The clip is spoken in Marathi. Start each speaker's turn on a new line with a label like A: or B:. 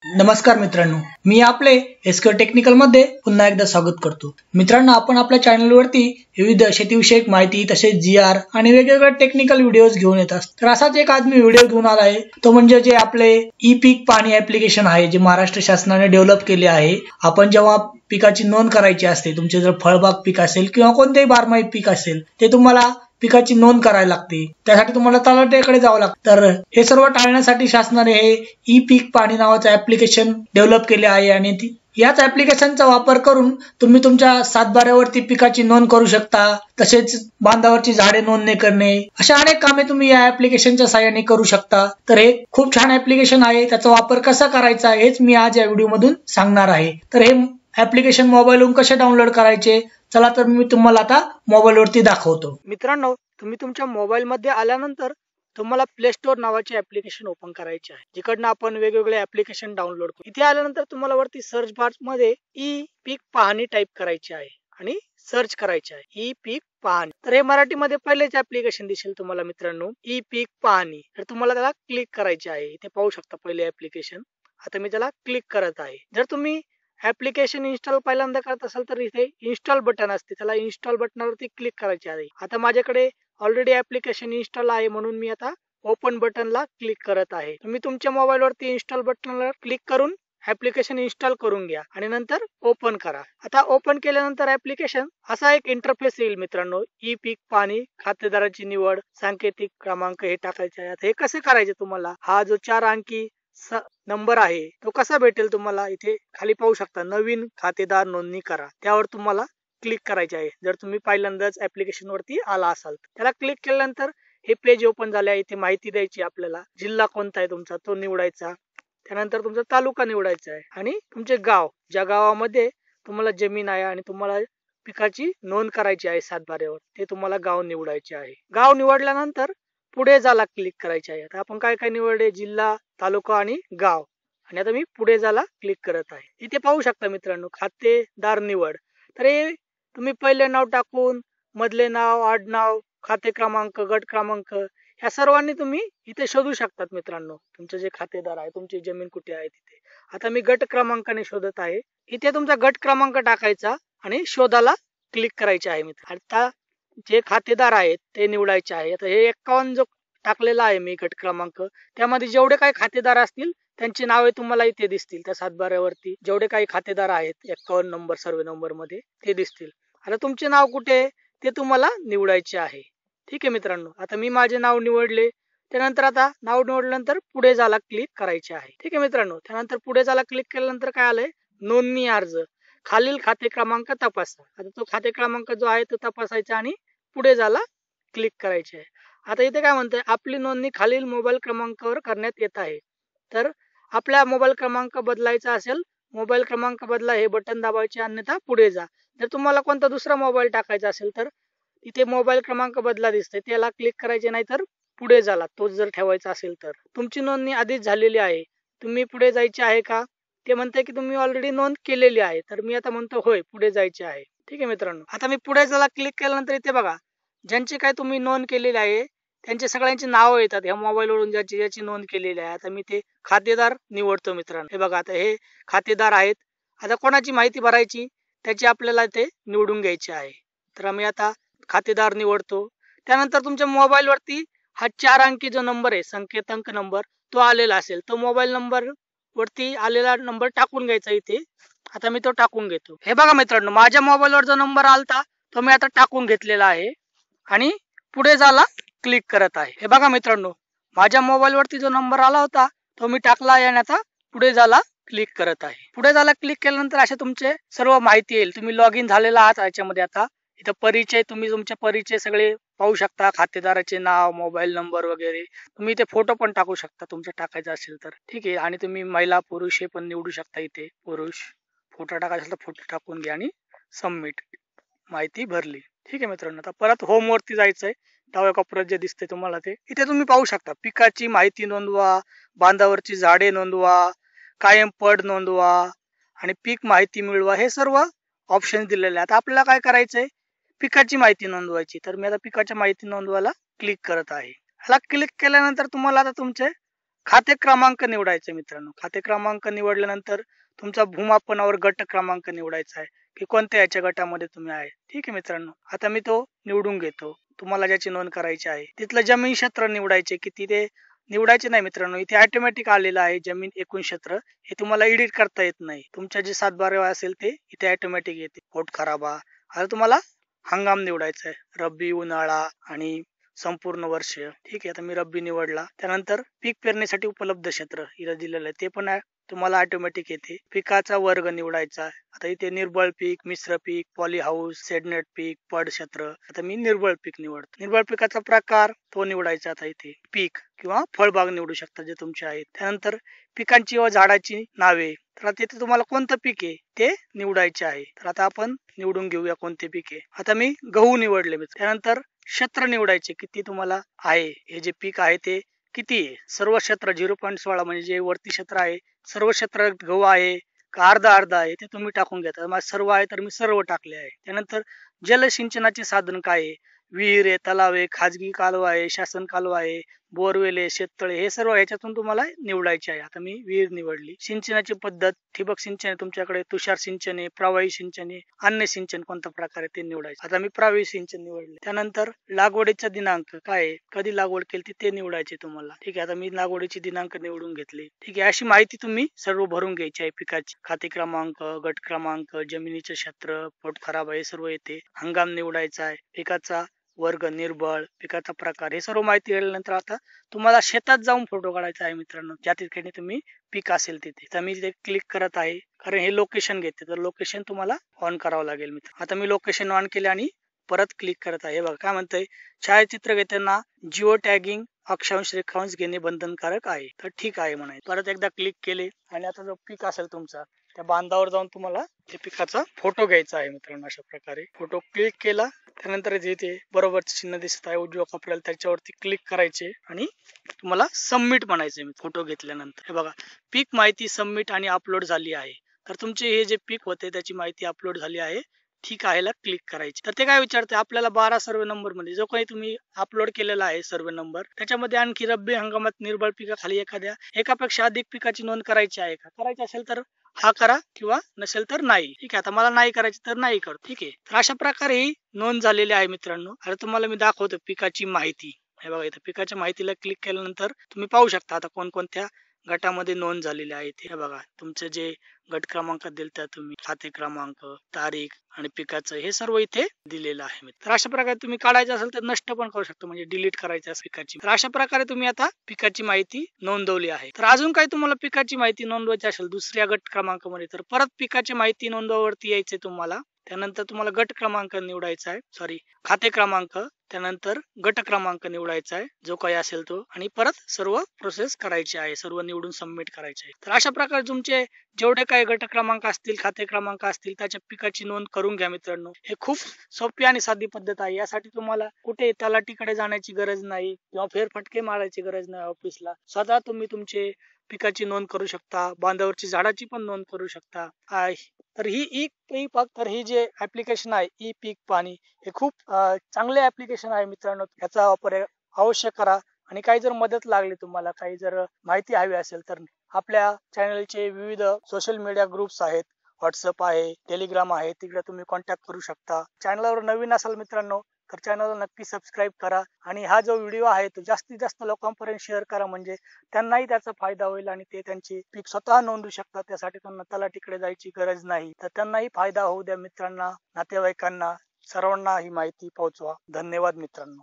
A: नमस्कार मित्रांनो, मी आपले एसके टेक्निकल मध्ये पुन्हा एकदा स्वागत करतो। मित्रांनो, आपण आपल्या चॅनलवरती विविध शेतीविषयक माहिती तसेच जीआर आणि वेगवेगळे टेक्निकल व्हिडिओज घेऊन येत असतो। तर असाच एक आज मी व्हिडिओ घेऊन आला आहे, तो म्हणजे जे आपले ई पीक पाणी ऍप्लिकेशन आहे, जे महाराष्ट्र शासनाने डेव्हलप केले आहे। आपण जेव्हा पिकाची नोंद करायची असते, तुमचे जर फळबाग पीक असेल किंवा कोणतेही बारमाही पीक असेल, ते तुम्हाला पिकाची नोंद करायला लागते। त्यासाठी तुम्हाला तलाठ्याकडे जावं लागतं। तर हे सर्व टाळण्यासाठी शासनाने हे ई पीक पाणी नावाचं ऍप्लिकेशन डेव्हलप केले आहे आणि याच ऍप्लिकेशनचा वापर करून तुम्ही तुमच्या सातबाऱ्यावरती पिकाची नोंद करू शकता। तसेच बांधावरची झाडे नोंदणी करणे, अशा अनेक कामे तुम्ही या ऍप्लिकेशनच्या सहाय्याने करू शकता। तर हे खूप छान ऍप्लिकेशन आहे, त्याचा वापर कसा करायचा हेच मी आज या व्हिडिओ मधून सांगणार आहे। तर हे ऍप्लिकेशन मोबाईलवरून कसे डाउनलोड करायचे, चला तर मी तुम्हाला आता मोबाईल वरती दाखवतो। मित्रांनो, तुम्ही तुमच्या मोबाईल मध्ये आल्यानंतर तुम्हाला प्ले स्टोर नावाचे ऍप्लिकेशन ओपन करायचे आहे, जिकडनं आपण वेगवेगळे ऍप्लिकेशन डाउनलोड करू। इथे आल्यानंतर तुम्हाला वरती सर्च बार मध्ये ई पीक पाहणी टाइप करायचे आहे आणि सर्च करायचे आहे ई पीक पाहणी। तर हे मराठीमध्ये पहिलेच ऍप्लिकेशन दिसेल तुम्हाला मित्रांनो, ई पीक पाहणी। तर तुम्हाला त्याला क्लिक करायचे आहे। इथे पाहू शकता पहिले ऍप्लिकेशन। आता मी त्याला क्लिक करत आहे। जर तुम्ही ऍप्लिकेशन इन्स्टॉल पहिल्यांदा करत असाल तर इथे इन्स्टॉल बटन असते, त्याला इन्स्टॉल बटनावरती क्लिक करायचे आहे। आता माझ्याकडे ऑलरेडी ऍप्लिकेशन इन्स्टॉल आहे, म्हणून मी आता ओपन बटनला क्लिक करत आहे। तुम्ही तुमच्या मोबाईल वरती इन्स्टॉल बटनला क्लिक करून ऍप्लिकेशन इन्स्टॉल करून घ्या आणि नंतर ओपन करा। आता ओपन केल्यानंतर ऍप्लिकेशन असा एक इंटरफेस येईल मित्रांनो, ई पीक पाणी, खातेदाराची निवड, सांकेतिक क्रमांक हे टाकायचे आहे। हे कसे करायचे तुम्हाला, हा जो 4 अंकी नंबर आहे तो कसा भेटेल तुम्हाला, इथे खाली पाहू शकता नवीन खातेदार नोंदणी करा, त्यावर तुम्हाला क्लिक करायचे आहे। जर तुम्ही पहिल्यांदाच ऍप्लिकेशन वरती आला असाल त्याला क्लिक केल्यानंतर हे पेज ओपन झाले आहे। इथे माहिती द्यायची आपल्याला, जिल्हा कोणता आहे तुमचा तो निवडायचा, त्यानंतर तुमचा तालुका निवडायचा आहे आणि तुमचे गाव, ज्या गावामध्ये तुम्हाला जमीन आहे आणि तुम्हाला पिकाची नोंद करायची आहे सातबाऱ्यावर, ते तुम्हाला गाव निवडायचे आहे। गाव निवडल्यानंतर पुढे जायला क्लिक करायचे आहे। आता आपण काय काय निवडले, जिल्हा, तालुका आणि गाव, आणि आता मी पुढे जायला क्लिक करत आहे। इथे पाहू शकता मित्रांनो खातेदार निवड। तर हे तुम्ही पहिले नाव टाकून मधले नाव, आडनाव, खाते क्रमांक, गट क्रमांक या सर्वांनी तुम्ही इथे शोधू शकतात मित्रांनो, तुमचे जे खातेदार आहे, तुमची जमीन कुठे आहे तिथे। आता मी गट क्रमांकाने शोधत आहे, इथे तुमचा गट क्रमांक टाकायचा आणि शोधाला क्लिक करायचे आहे मित्र। आता जे खातेदार आहेत ते निवडायचे आहे। आता हे 51 जो टाकलेला आहे मी गट क्रमांक, त्यामध्ये जेवढे काही खातेदार असतील त्यांची नावे तुम्हाला इथे दिसतील। त्या सातबाऱ्यावरती जेवढे काही खातेदार आहेत 51 नंबर सर्वे नंबर मध्ये ते दिसतील। आता तुमचे नाव कुठे ते तुम्हाला निवडायचे आहे। ठीक आहे मित्रांनो, आता मी माझे नाव निवडले, त्यानंतर आता नाव निवडल्यानंतर पुढे जायला क्लिक करायचे आहे। ठीक आहे मित्रांनो, त्यानंतर पुढे जायला क्लिक केल्यानंतर काय आलंय, नोंदणी अर्ज, खालील खाते क्रमांक तपासा। आता तो खाते क्रमांक जो आहे तो तपासायचा आणि पुढे जायला क्लिक करायचे आहे। आता इथे काय म्हणतंय, आपली नोंदणी खालील मोबाईल क्रमांकावर करण्यात येत आहे। तर आपला मोबाईल क्रमांक बदलायचा असेल, मोबाईल क्रमांक बदला हे बटन दाबायचे, अन्यथा पुढे जा। जर तुम्हाला कोणता दुसरा मोबाईल टाकायचा असेल तर इथे मोबाईल क्रमांक बदला दिसतंय, त्याला क्लिक करायचे, नाही तर पुढे झाला तोच जर ठेवायचा असेल तर। तुमची नोंदणी आधीच झालेली आहे, तुम्ही पुढे जायचे आहे का, ते म्हणते की तुम्ही ऑलरेडी नोंद केलेली आहे, तर मी आता म्हणतो होय पुढे जायचे आहे। ठीक आहे मित्रांनो, आता मी पुढे जायला क्लिक केल्यानंतर इथे बघा ज्यांची काय तुम्ही नोंद केलेली आहे त्यांचे सगळ्यांची नावं येतात ह्या मोबाईल वरून, ज्याची नोंद केलेली आहे। आता मी ते खातेदार निवडतो मित्रांनो, हे बघा आता हे खातेदार आहेत। आता कोणाची माहिती भरायची त्याची आपल्याला ते निवडून घ्यायची आहे, तर आम्ही आता खातेदार निवडतो। त्यानंतर तुमच्या मोबाईल वरती हा 4 अंकी जो नंबर आहे, संकेतांक नंबर, तो आलेला असेल, तो मोबाईल नंबर वरती आलेला नंबर टाकून घ्यायचा इथे। आता मी तो टाकून घेतो। हे बघा मित्रांनो, माझ्या मोबाईल वर जो नंबर आलता तो मी आता टाकून घेतलेला आहे आणि पुढे जायला क्लिक करत आहे। हे बघा मित्रांनो, माझ्या मोबाईल वरती जो नंबर आला होता तो मी टाकला आहे आणि आता पुढे जायला क्लिक करत आहे। पुढे जायला क्लिक केल्यानंतर असे तुमचे सर्व माहिती येईल, तुम्ही लॉग इन झालेला आहात याच्यामध्ये। आता इथं परिचय, तुम्ही तुमचे परिचय सगळे पाहू शकता, खातेदाराचे नाव, मोबाईल नंबर वगैरे। तुम्ही इथे फोटो पण टाकू शकता तुमचा टाकायचा असेल तर, ठीक आहे। आणि तुम्ही महिला पुरुष हे पण निवडू शकता, इथे पुरुष फोटो टाकायचा असेल तर फोटो टाकून घ्या आणि सबमिट, माहिती भरली। ठीक आहे मित्रांनो, आता परत होम वरती जायचंय, डाव्या कोपऱ्यात जे दिसते तुम्हाला ते, इथे तुम्ही पाहू शकता पिकाची माहिती नोंदवा, बांधावरची झाडे नोंदवा, कायम पड नोंदवा आणि पीक माहिती मिळवा, हे सर्व ऑप्शन दिलेले आहेत। आपल्याला काय करायचंय, पिकाची माहिती नोंदवायची, तर मी आता पिकाच्या माहिती नोंदवायला क्लिक करत आहे। ह्याला क्लिक केल्यानंतर तुम्हाला आता तुमचे खाते क्रमांक निवडायचे मित्रांनो. खाते क्रमांक निवडल्यानंतर तुमचा भूमापनावर गट क्रमांक निवडायचा आहे की कोणत्या याच्या गटामध्ये तुम्ही आहे. ठीक आहे मित्रांनो, आता मी तो निवडून घेतो. तुम्हाला ज्याची नोंद करायची आहे तिथलं जमीन क्षेत्र निवडायचे की तिथे निवडायचे नाही मित्रांनो, इथे ऑटोमॅटिक आलेलं आहे जमीन एकूण क्षेत्र. हे तुम्हाला एडिट करता येत नाही. तुमच्या जे 7/12 असेल ते इथे ऑटोमॅटिक येते. पोट खराबा. आता तुम्हाला हंगाम निवडायचा आहे, रब्बी, उन्हाळा आणि संपूर्ण वर्ष. ठीक आहे, आता मी रब्बी निवडला. त्यानंतर पीक पेरणीसाठी उपलब्ध क्षेत्र इथं दिलेलं आहे, ते पण तुम्हाला ऑटोमॅटिक येते. पिकाचा वर्ग निवडायचा. आता इथे निर्बळ पीक, मिश्र पीक, पॉली हाऊस, सेडनेट पीक, पड क्षेत्र. आता मी निर्बळ पीक निवडतो. निर्बळ पिकाचा प्रकार तो निवडायचा. आता इथे पीक किंवा फळबाग निवडू शकता जे तुमचे आहेत. त्यानंतर पिकांची व झाडाची नावे. तर तिथे तुम्हाला कोणतं पीक आहे ते निवडायचे आहे. तर आता आपण निवडून घेऊया कोणते पीक आहे. आता मी गहू निवडले. त्यानंतर क्षेत्र निवडायचे किती तुम्हाला आहे, हे जे पीक आहे ते किती आहे. सर्व क्षेत्र 0.16 म्हणजे जे वरती क्षेत्र आहे सर्व क्षेत्रात गहू आहे का अर्धा अर्धा आहे ते तुम्ही टाकून घ्या. माझं सर्व आहे तर मी सर्व टाकले आहे. त्यानंतर जलसिंचनाचे साधन काय आहे, विहीर आहे, तलाव आहे, खाजगी कालवा आहे, शासन कालवा आहे, बोरवेल आहे, शेततळे, हे सर्व ह्याच्यातून तुम्हाला निवडायचे आहे. आता मी विहीर निवडली. सिंचनाची पद्धत ठिबक सिंचन आहे तुमच्याकडे, तुषार सिंचन आहे, प्रवाही सिंचन आहे, अन्य सिंचन कोणत्या प्रकारे ते निवडायचे. आता मी प्रवाही सिंचन निवडले. त्यानंतर लागवडीचा दिनांक काय आहे, कधी लागवड केली ते निवडायचे तुम्हाला. ठीक आहे, आता मी लागवडीची दिनांक निवडून घेतली. ठीक आहे, अशी माहिती तुम्ही सर्व भरून घ्यायची आहे पिकाची. खाते क्रमांक, गट क्रमांक, जमिनीचे क्षेत्र, पोट खराब आहे सर्व येते. हंगाम निवडायचा आहे, पिकाचा वर्ग, निर्बळ, पिकाचा प्रकार, हे सर्व माहिती दिल्यानंतर आता तुम्हाला शेतात जाऊन फोटो काढायचा आहे मित्रांनो, ज्या ठिकाणी तुम्ही पीक असेल तिथे. तर मी तिथे क्लिक करत आहे कारण हे लोकेशन घेते, तर लोकेशन तुम्हाला ऑन करावं लागेल मित्र. आता मी लोकेशन ऑन केले आणि परत क्लिक करत आहे. बघा काय म्हणतंय, छायाचित्र घेताना जिओ टॅगिंग अक्षांश रेखांश घेणे बंधनकारक आहे. तर ठीक आहे म्हणायचं. परत एकदा क्लिक केले आणि आता जो पीक असेल तुमचा त्या बांधावर जाऊन तुम्हाला त्या पिकाचा फोटो घ्यायचा आहे मित्रांनो. अशा प्रकारे फोटो क्लिक केला त्यानंतर इथे बरोबर चिन्ह दिसत आहे उजव्या कोपऱ्याला, त्याच्यावरती क्लिक करायचे आणि तुम्हाला सबमिट म्हणायचे फोटो घेतल्यानंतर. हे बघा पीक माहिती सबमिट आणि अपलोड झाली आहे. तर तुमचे हे जे पीक होते त्याची माहिती अपलोड झाली आहे. ठीक आहे ला क्लिक करायचे. तर ते काय विचारते आपल्याला 12 सर्वे नंबर मध्ये जो काही तुम्ही अपलोड केलेला आहे सर्वे नंबर, त्याच्यामध्ये आणखी रब्बी हंगामात निर्बळ पिकाखाली एकापेक्षा अधिक पिकाची नोंद करायची आहे का. करायची असेल तर हा करा किंवा नसेल तर नाही. ठीक आहे, आता मला नाही करायची तर नाही करू. ठीक आहे, तर अशा प्रकारे ही नोंद झालेली आहे मित्रांनो. आता तुम्हाला मी दाखवतो पिकाची माहिती. हे बघा इथं पिकाच्या माहितीला क्लिक केल्यानंतर तुम्ही पाहू शकता आता कोणकोणत्या गटामध्ये नोंद झालेली आहे. हे बघा तुमचं जे गट क्रमांक दिलता तुम्ही, खाते क्रमांक, तारीख आणि पिकाचं, हे सर्व इथे दिलेलं आहे. तर अशा प्रकारे तुम्ही काढायचं असेल तर नष्ट पण करू शकता, म्हणजे डिलीट करायचं असेल पिकाची. तर अशा प्रकारे तुम्ही आता पिकाची माहिती नोंदवली आहे. तर अजून काही तुम्हाला पिकाची माहिती नोंदवायची असेल दुसऱ्या गट क्रमांकामध्ये तर परत पिकाची माहिती नोंदवावरती यायचंय तुम्हाला. त्यानंतर तुम्हाला गट क्रमांक निवडायचा आहे, सॉरी खाते क्रमांक, त्यानंतर गट क्रमांक निवडायचा आहे जो काही असेल तो, आणि परत सर्व प्रोसेस करायची आहे, सर्व निवडून सबमिट करायचे आहे. तर अशा प्रकारे तुमचे जेवढे काही गट क्रमांक असतील, खाते क्रमांक असतील, त्याच्या पिकाची नोंद करून घ्या मित्रांनो. हे खूप सोपी आणि साधी पद्धत आहे. यासाठी तुम्हाला कुठे तलाठीकडे जाण्याची गरज नाही किंवा फेरफटके मारायची गरज नाही ऑफिसला. स्वतः तुम्ही तुमचे पिकाची नोंद करू शकता, बांधावरची झाडाची पण नोंद करू शकता. तर ही जे ऍप्लिकेशन आहे ई पीक पाणी, हे खूप चांगले ऍप्लिकेशन आहे मित्रांनो. याचा वापर अवश्य करा. आणि काही जर मदत लागली तुम्हाला, काही जर माहिती हवी असेल तर आपल्या चॅनलचे विविध सोशल मीडिया ग्रुप्स आहेत, व्हॉट्सअप आहे, टेलिग्राम आहे, तिकडे तुम्ही कॉन्टॅक्ट करू शकता. चॅनलवर नवीन असाल मित्रांनो तर चॅनलला नक्की सबस्क्राईब करा आणि हा जो व्हिडिओ आहे तो जास्तीत जास्त लोकांपर्यंत शेअर करा, म्हणजे त्यांनाही त्याचा फायदा होईल आणि ते त्यांची पीक स्वतः नोंदवू शकतात. त्यासाठी त्यांना तलाठीकडे जायची गरज नाही. तर त्यांनाही फायदा होऊ द्या मित्रांना, नातेवाईकांना, सर्वांना ही माहिती पोहोचवा. धन्यवाद मित्रांनो.